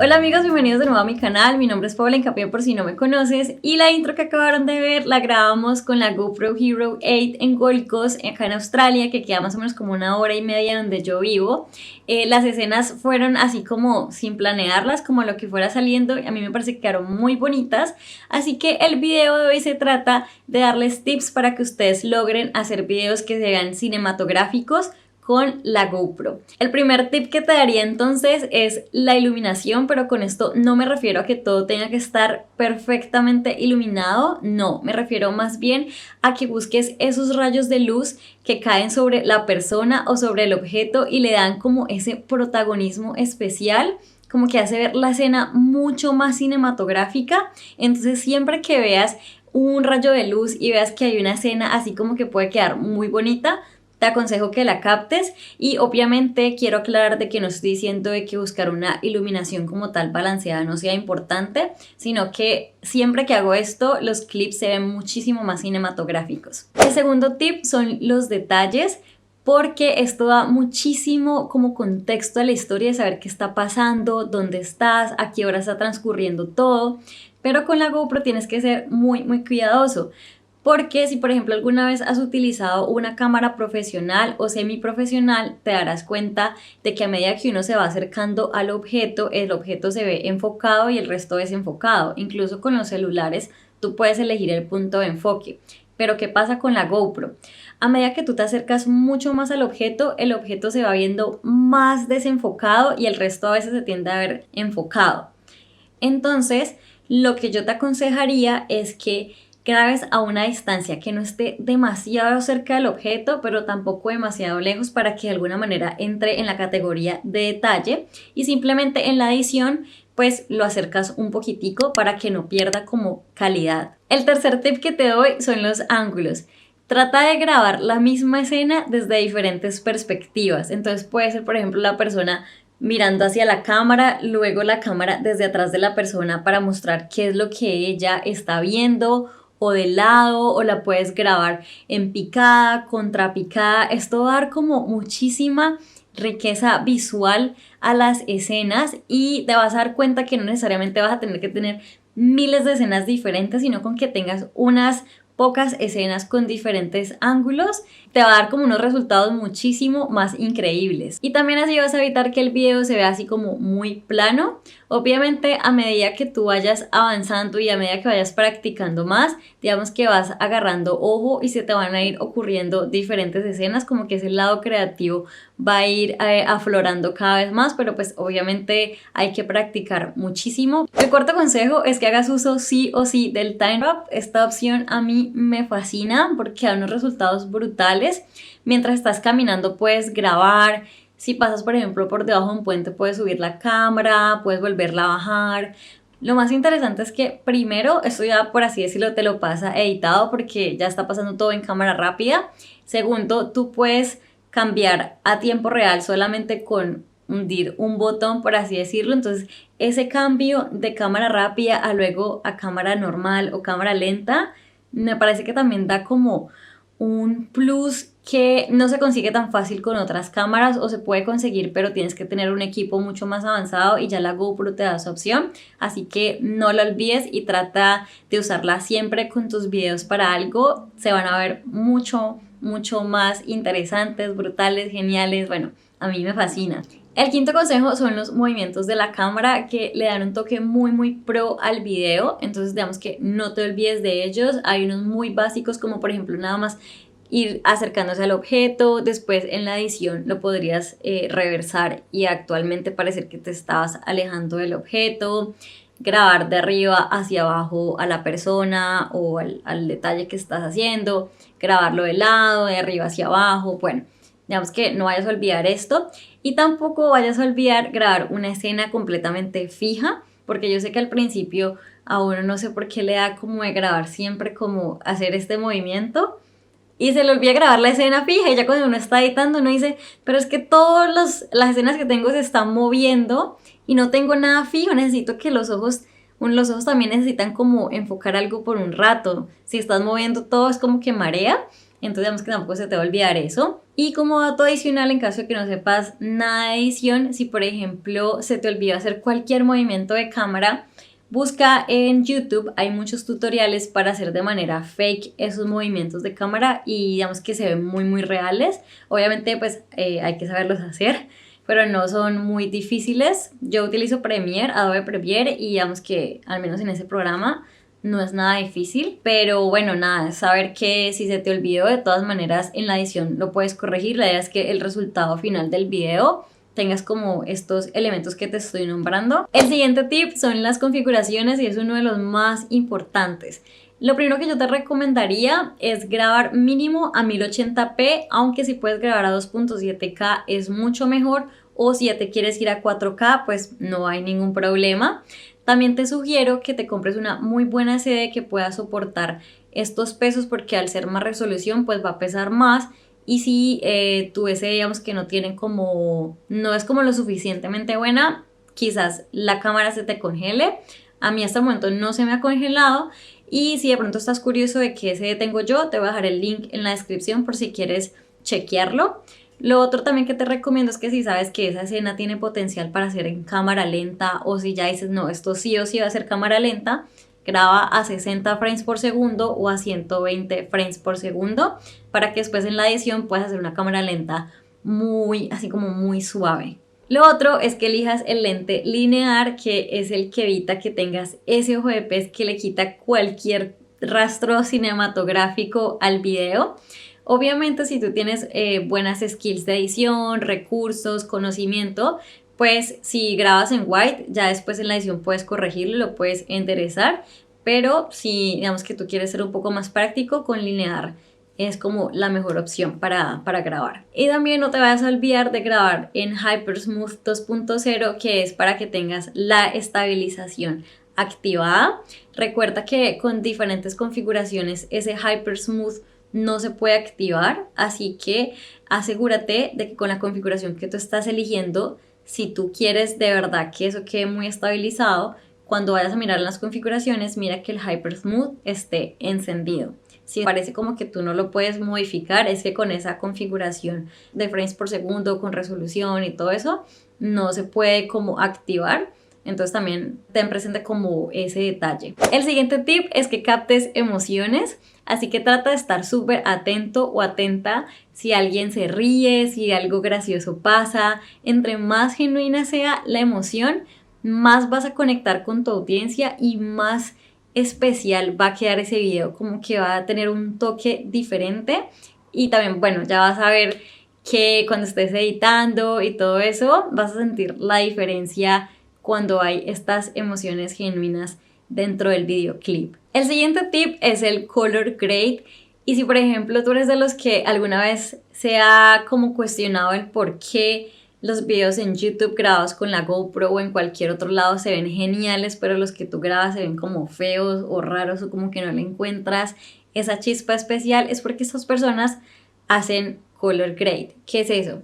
Hola amigos, bienvenidos de nuevo a mi canal. Mi nombre es Paola Hincapié por si no me conoces, y la intro que acabaron de ver la grabamos con la GoPro Hero 8 en Gold Coast, acá en Australia, que queda más o menos como 1 hora y media donde yo vivo. Las escenas fueron así como sin planearlas, como lo que fuera saliendo. A mí me parece que quedaron muy bonitas, así que el video de hoy se trata de darles tips para que ustedes logren hacer videos que se vean cinematográficos con la GoPro. El primer tip que te daría entonces es la iluminación, pero con esto no me refiero a que todo tenga que estar perfectamente iluminado, no, me refiero más bien a que busques esos rayos de luz que caen sobre la persona o sobre el objeto y le dan como ese protagonismo especial, como que hace ver la escena mucho más cinematográfica. Entonces siempre que veas un rayo de luz y veas que hay una escena así como que puede quedar muy bonita, te aconsejo que la captes. Y obviamente quiero aclarar de que no estoy diciendo de que buscar una iluminación como tal balanceada no sea importante, sino que siempre que hago esto los clips se ven muchísimo más cinematográficos. El segundo tip son los detalles, porque esto da muchísimo como contexto a la historia de saber qué está pasando, dónde estás, a qué hora está transcurriendo todo. Pero con la GoPro tienes que ser muy cuidadoso, porque si por ejemplo alguna vez has utilizado una cámara profesional o semiprofesional, te darás cuenta de que a medida que uno se va acercando al objeto, el objeto se ve enfocado y el resto desenfocado. Incluso con los celulares tú puedes elegir el punto de enfoque. Pero ¿qué pasa con la GoPro? A medida que tú te acercas mucho más al objeto, el objeto se va viendo más desenfocado y el resto a veces se tiende a ver enfocado. Entonces, lo que yo te aconsejaría es que grabes a una distancia que no esté demasiado cerca del objeto, pero tampoco demasiado lejos, para que de alguna manera entre en la categoría de detalle, y simplemente en la edición pues lo acercas un poquitico para que no pierda como calidad. El tercer tip que te doy son los ángulos. Trata de grabar la misma escena desde diferentes perspectivas. Entonces puede ser, por ejemplo, la persona mirando hacia la cámara, luego la cámara desde atrás de la persona para mostrar qué es lo que ella está viendo, o de lado, o la puedes grabar en picada, contrapicada. Esto va a dar como muchísima riqueza visual a las escenas, y te vas a dar cuenta que no necesariamente vas a tener que tener miles de escenas diferentes, sino con que tengas unas pocas escenas con diferentes ángulos, te va a dar como unos resultados muchísimo más increíbles. Y también así vas a evitar que el video se vea así como muy plano. Obviamente a medida que tú vayas avanzando y a medida que vayas practicando más, digamos que vas agarrando ojo y se te van a ir ocurriendo diferentes escenas, como que ese lado creativo va a ir aflorando cada vez más, pero pues obviamente hay que practicar muchísimo. El cuarto consejo es que hagas uso sí o sí del time lapse. Esta opción a mí me fascina porque da unos resultados brutales. Mientras estás caminando puedes grabar. Si pasas por ejemplo por debajo de un puente, puedes subir la cámara, puedes volverla a bajar. Lo más interesante es que primero, esto ya por así decirlo te lo pasa editado porque ya está pasando todo en cámara rápida. Segundo, tú puedes cambiar a tiempo real solamente con hundir un botón, por así decirlo. Entonces ese cambio de cámara rápida a luego a cámara normal o cámara lenta me parece que también da como un plus que no se consigue tan fácil con otras cámaras, o se puede conseguir pero tienes que tener un equipo mucho más avanzado, y ya la GoPro te da esa opción. Así que no la olvides y trata de usarla siempre con tus videos para algo. Se van a ver mucho más interesantes, brutales, geniales. Bueno, a mí me fascina. El quinto consejo son los movimientos de la cámara, que le dan un toque muy pro al video. Entonces digamos que no te olvides de ellos. Hay unos muy básicos, como por ejemplo nada más ir acercándose al objeto. Después en la edición lo podrías reversar y actualmente parecer que te estabas alejando del objeto. Grabar de arriba hacia abajo a la persona o al detalle que estás haciendo. Grabarlo de lado, de arriba hacia abajo. Bueno, digamos que no vayas a olvidar esto, y tampoco vayas a olvidar grabar una escena completamente fija, porque yo sé que al principio a uno no sé por qué le da como de grabar siempre como hacer este movimiento y se le olvida grabar la escena fija, y ya cuando uno está editando uno dice, pero es que todas las escenas que tengo se están moviendo y no tengo nada fijo, necesito que los ojos también necesitan como enfocar algo por un rato. Si estás moviendo todo es como que marea. Entonces digamos que tampoco se te va a olvidar eso. Y como dato adicional, en caso de que no sepas nada de edición, si por ejemplo se te olvidó hacer cualquier movimiento de cámara, busca en YouTube, hay muchos tutoriales para hacer de manera fake esos movimientos de cámara y digamos que se ven muy reales. Obviamente pues hay que saberlos hacer, pero no son muy difíciles. Yo utilizo Premiere, Adobe Premiere, y digamos que al menos en ese programa no es nada difícil, pero bueno, nada, saber que si se te olvidó, de todas maneras en la edición lo puedes corregir. La idea es que el resultado final del video tengas como estos elementos que te estoy nombrando. El siguiente tip son las configuraciones y es uno de los más importantes. Lo primero que yo te recomendaría es grabar mínimo a 1080p, aunque si puedes grabar a 2.7K es mucho mejor, o si ya te quieres ir a 4K pues no hay ningún problema. También te sugiero que te compres una muy buena SD que pueda soportar estos pesos, porque al ser más resolución pues va a pesar más. Y si tu SD digamos que no es como lo suficientemente buena, quizás la cámara se te congele. A mí hasta el momento no se me ha congelado. Y si de pronto estás curioso de qué SD tengo yo, te voy a dejar el link en la descripción por si quieres chequearlo. Lo otro también que te recomiendo es que si sabes que esa escena tiene potencial para hacer en cámara lenta, o si ya dices, no, esto sí o sí va a ser cámara lenta, graba a 60 frames por segundo o a 120 frames por segundo para que después en la edición puedas hacer una cámara lenta así como muy suave. Lo otro es que elijas el lente linear, que es el que evita que tengas ese ojo de pez que le quita cualquier rastro cinematográfico al video. Obviamente si tú tienes buenas skills de edición, recursos, conocimiento, pues si grabas en white, ya después en la edición puedes corregirlo, lo puedes enderezar, pero si digamos que tú quieres ser un poco más práctico, con linear es como la mejor opción para grabar. Y también no te vayas a olvidar de grabar en Hypersmooth 2.0, que es para que tengas la estabilización activada. Recuerda que con diferentes configuraciones ese Hypersmooth no se puede activar, así que asegúrate de que con la configuración que tú estás eligiendo, si tú quieres de verdad que eso quede muy estabilizado, cuando vayas a mirar las configuraciones, mira que el Hypersmooth esté encendido. Si parece como que tú no lo puedes modificar, es que con esa configuración de frames por segundo, con resolución y todo eso, no se puede como activar. Entonces también ten presente como ese detalle. El siguiente tip es que captes emociones, así que trata de estar súper atento o atenta si alguien se ríe, si algo gracioso pasa. Entre más genuina sea la emoción, más vas a conectar con tu audiencia y más especial va a quedar ese video, como que va a tener un toque diferente. Y también, bueno, ya vas a ver que cuando estés editando y todo eso, vas a sentir la diferencia cuando hay estas emociones genuinas dentro del videoclip. El siguiente tip es el color grade. Y si por ejemplo tú eres de los que alguna vez se ha como cuestionado el por qué los videos en YouTube grabados con la GoPro o en cualquier otro lado se ven geniales, pero los que tú grabas se ven como feos o raros, o como que no le encuentras esa chispa especial, es porque estas personas hacen color grade. ¿Qué es eso?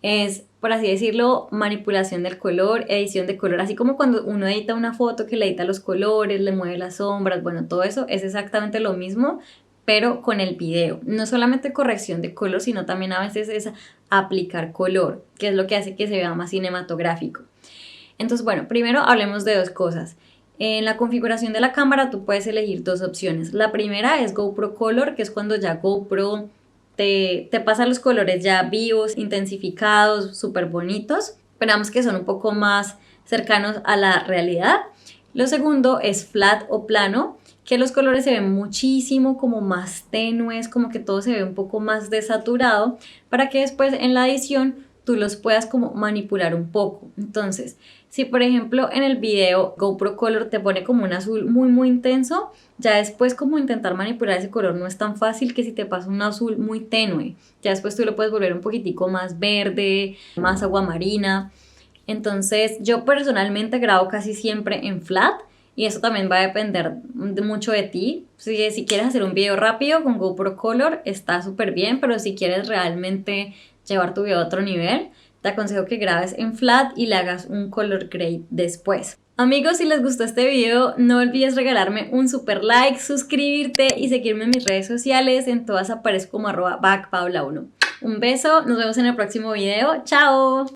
Es, por así decirlo, manipulación del color, edición de color, así como cuando uno edita una foto que le edita los colores, le mueve las sombras, bueno, todo eso es exactamente lo mismo, pero con el video. No solamente corrección de color, sino también a veces es aplicar color, que es lo que hace que se vea más cinematográfico. Entonces, bueno, primero hablemos de dos cosas. En la configuración de la cámara tú puedes elegir dos opciones. La primera es GoPro Color, que es cuando ya GoPro te pasa los colores ya vivos, intensificados, súper bonitos, pero digamos que son un poco más cercanos a la realidad. Lo segundo es flat o plano, que los colores se ven muchísimo como más tenues, como que todo se ve un poco más desaturado, para que después en la edición tú los puedas como manipular un poco. Entonces, si por ejemplo en el video GoPro Color te pone como un azul muy intenso, ya después como intentar manipular ese color no es tan fácil que si te pasa un azul muy tenue. Ya después tú lo puedes volver un poquitico más verde, más aguamarina. Entonces yo personalmente grabo casi siempre en flat, y eso también va a depender mucho de ti. Si quieres hacer un video rápido con GoPro Color está súper bien, pero si quieres realmente llevar tu video a otro nivel, te aconsejo que grabes en flat y le hagas un color grade después. Amigos, si les gustó este video, no olvides regalarme un super like, suscribirte y seguirme en mis redes sociales. En todas aparezco como @bacpaula1. Un beso, nos vemos en el próximo video. ¡Chao!